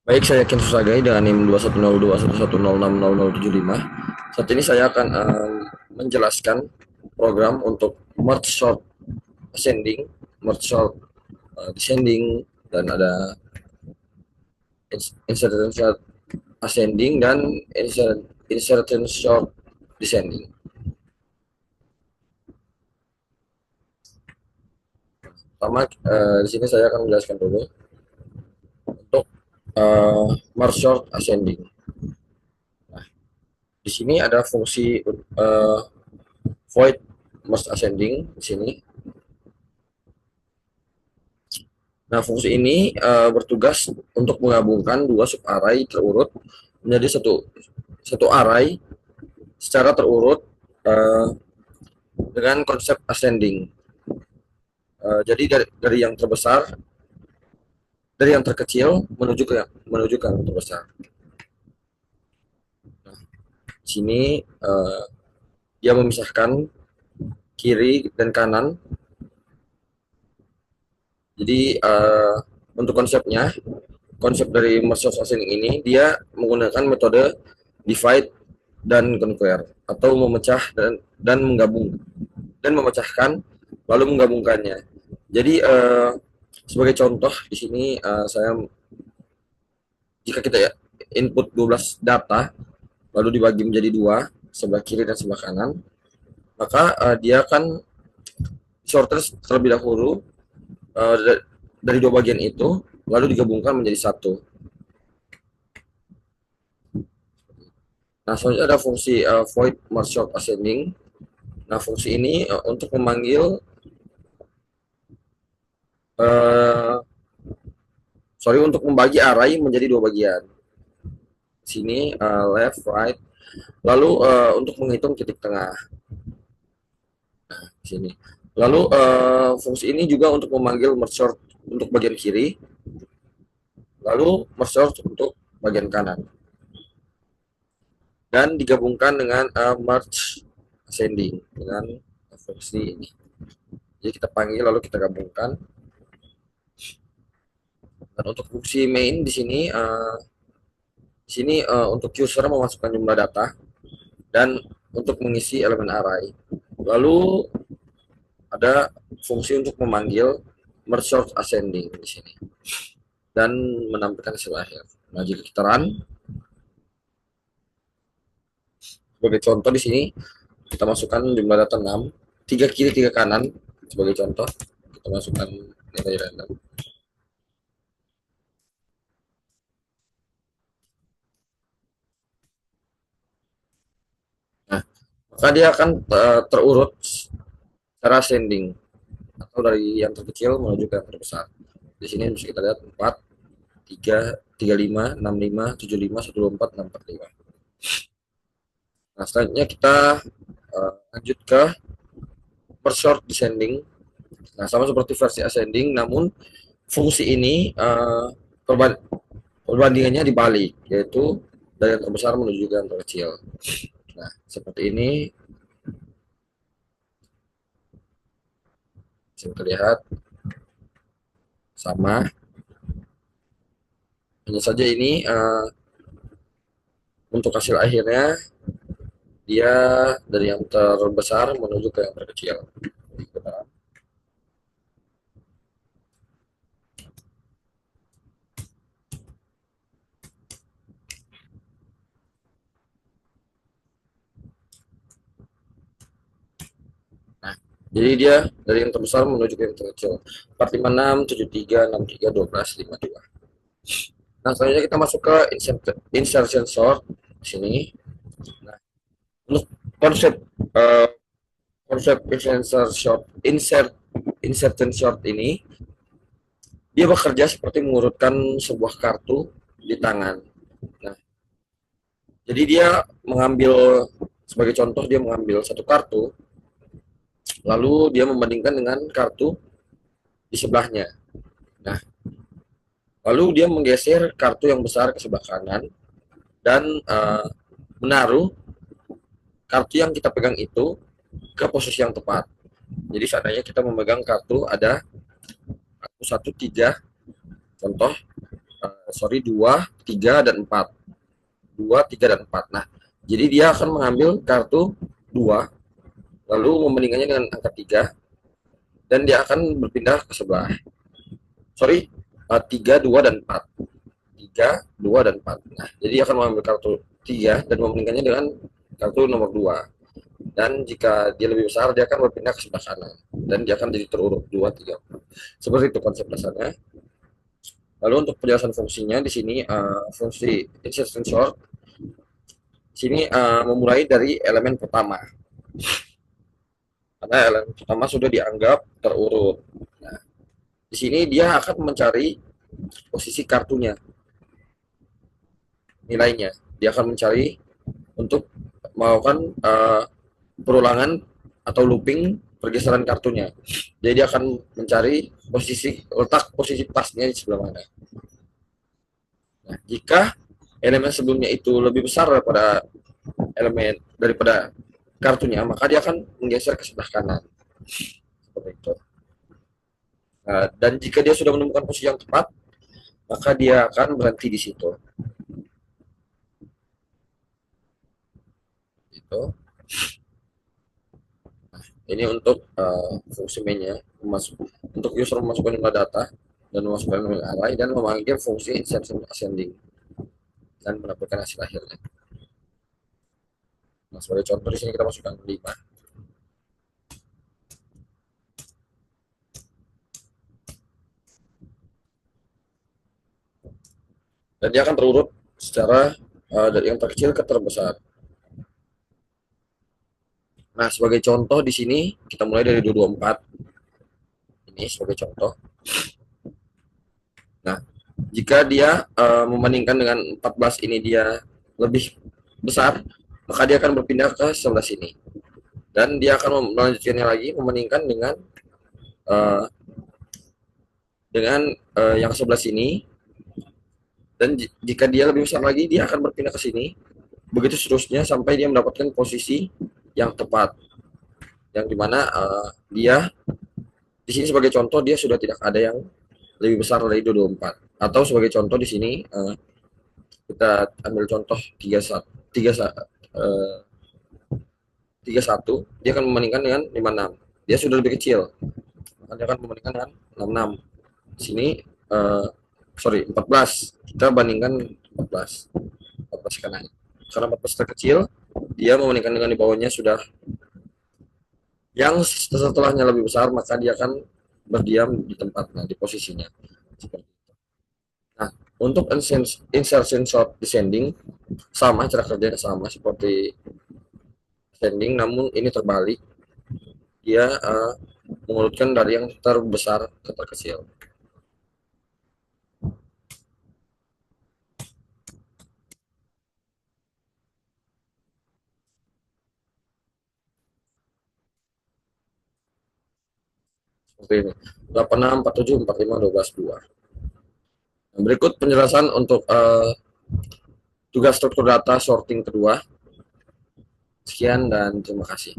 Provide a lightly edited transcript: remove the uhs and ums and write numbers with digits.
Baik, saya Ken Susagai dengan NIM 2102111060075. Saat ini saya akan menjelaskan program untuk merge sort ascending, merge sort descending, dan ada insertion sort ascending dan insertion sort descending. Pertama, di sini saya akan menjelaskan dulu untuk merge sort ascending. Di sini ada fungsi void merge ascending di sini. Nah, fungsi ini bertugas untuk menggabungkan dua subarray terurut menjadi satu satu array secara terurut uh, dengan konsep ascending. Jadi dari yang terbesar, dari yang terkecil menuju ke yang terbesar. Nah, di sini dia memisahkan kiri dan kanan. Jadi untuk konsepnya, konsep dari merge ascending ini dia menggunakan metode divide dan conquer atau memecah dan menggabung dan memecahkan lalu menggabungkannya. Jadi sebagai contoh di sini saya jika kita ya input 12 data lalu dibagi menjadi dua, sebelah kiri dan sebelah kanan, maka dia akan sorter terlebih dahulu uh, dari dua bagian itu lalu digabungkan menjadi satu. Nah, selanjutnya ada fungsi void merge sort ascending. Nah, fungsi ini untuk memanggil uh, sorry untuk membagi array menjadi dua bagian. Sini left, right. Lalu untuk menghitung titik tengah di sini. Lalu fungsi ini juga untuk memanggil merge sort untuk bagian kiri, lalu merge sort untuk bagian kanan, dan digabungkan dengan merge ascending dengan fungsi ini. Jadi kita panggil lalu kita gabungkan. Dan untuk fungsi main di sini untuk user memasukkan jumlah data dan untuk mengisi elemen array. Lalu ada fungsi untuk memanggil merge sort ascending di sini dan menampilkan hasil akhir. Nah, jika kita run sebagai contoh di sini kita masukkan jumlah data 6, 3 kiri 3 kanan sebagai contoh. Kita masukkan nilai random. Nah, maka dia akan terurut secara ascending atau dari yang terkecil menuju ke yang terbesar. Di sini bisa kita lihat 4, 3, 35, 65, 75, 124, 645. Nah, selanjutnya kita lanjut ke per short descending. Nah, sama seperti versi ascending, namun fungsi ini perbandingannya dibalik, yaitu dari yang terbesar menuju ke yang terkecil. Nah, seperti ini bisa terlihat sama. Hanya saja ini untuk hasil akhirnya dia dari yang terbesar menuju ke yang terkecil. Nah, jadi dia dari yang terbesar menuju ke yang terkecil. 456, 73, 63, 12, 52. Nah, selanjutnya kita masuk ke insertion sort di sini. Nah, untuk konsep uh, konsep insertion short ini dia bekerja seperti mengurutkan sebuah kartu di tangan. Nah, jadi dia mengambil sebagai contoh dia mengambil satu kartu lalu dia membandingkan dengan kartu di sebelahnya. Nah, lalu dia menggeser kartu yang besar ke sebelah kanan dan menaruh kartu yang kita pegang itu ke posisi yang tepat. Jadi seandainya kita memegang kartu ada kartu 1, 3 contoh sorry, 2, 3, dan 4. 2, 3, dan 4. Nah, jadi dia akan mengambil kartu 2, lalu membandingkannya dengan angka 3, dan dia akan berpindah ke sebelah. Sorry, 3, 2, dan 4. 3, 2, dan 4. Nah, jadi dia akan mengambil kartu 3 dan membandingkannya dengan kartu nomor 2. Dan jika dia lebih besar, dia akan berpindah ke sebelah kanan. Dan dia akan jadi terurut 2, 3, 4. Seperti itu konsep dasarnya. Lalu untuk penjelasan fungsinya di sini, fungsi insertion sort di sini memulai dari elemen pertama, karena elemen pertama sudah dianggap terurut. Nah, di sini dia akan mencari posisi kartunya, nilainya. Dia akan mencari untuk melakukan perulangan atau looping pergeseran kartunya. Jadi dia akan mencari letak posisi pasnya di sebelah mana. Nah, jika elemen sebelumnya itu lebih besar daripada kartunya, maka dia akan menggeser ke sebelah kanan. Seperti itu. Nah, dan jika dia sudah menemukan posisi yang tepat, maka dia akan berhenti di situ. Itu. Nah, ini untuk fungsi mainnya, untuk user memasukkan jumlah data dan memasukkan nilai array dan memanggil fungsi insertion ascending dan mendapatkan hasil akhirnya. Nah, sebagai contoh di sini kita masukkan 5. Dan dia akan terurut secara dari yang terkecil ke terbesar. Nah, sebagai contoh di sini kita mulai dari 224. Ini sebagai contoh. Nah, jika dia membandingkan dengan 14 ini dia lebih besar, maka dia akan berpindah ke sebelah sini. Dan dia akan melanjutkannya lagi membandingkan uh, dengan yang sebelah sini. Dan jika dia lebih besar lagi, dia akan berpindah ke sini. Begitu seterusnya sampai dia mendapatkan posisi yang tepat. Yang dimana dia di sini sebagai contoh dia sudah tidak ada yang lebih besar dari 224. Atau sebagai contoh di sini kita ambil contoh 31, dia akan membandingkan dengan 56. Dia sudah lebih kecil, maka dia akan membandingkan dengan 66. Di sini sorry, 14, kita bandingkan 14 kanan, karena 14 terkecil, dia membandingkan dengan di bawahnya sudah yang setelahnya lebih besar, maka dia akan berdiam di tempatnya, di posisinya. Nah, untuk insertion sort descending sama, cara kerjanya sama seperti ascending, namun ini terbalik. Dia mengurutkan dari yang terbesar ke terkecil. Seperti ini. 86, 47, 45, 12, 2. Nah, berikut penjelasan untuk tugas struktur data sorting kedua. Sekian dan terima kasih.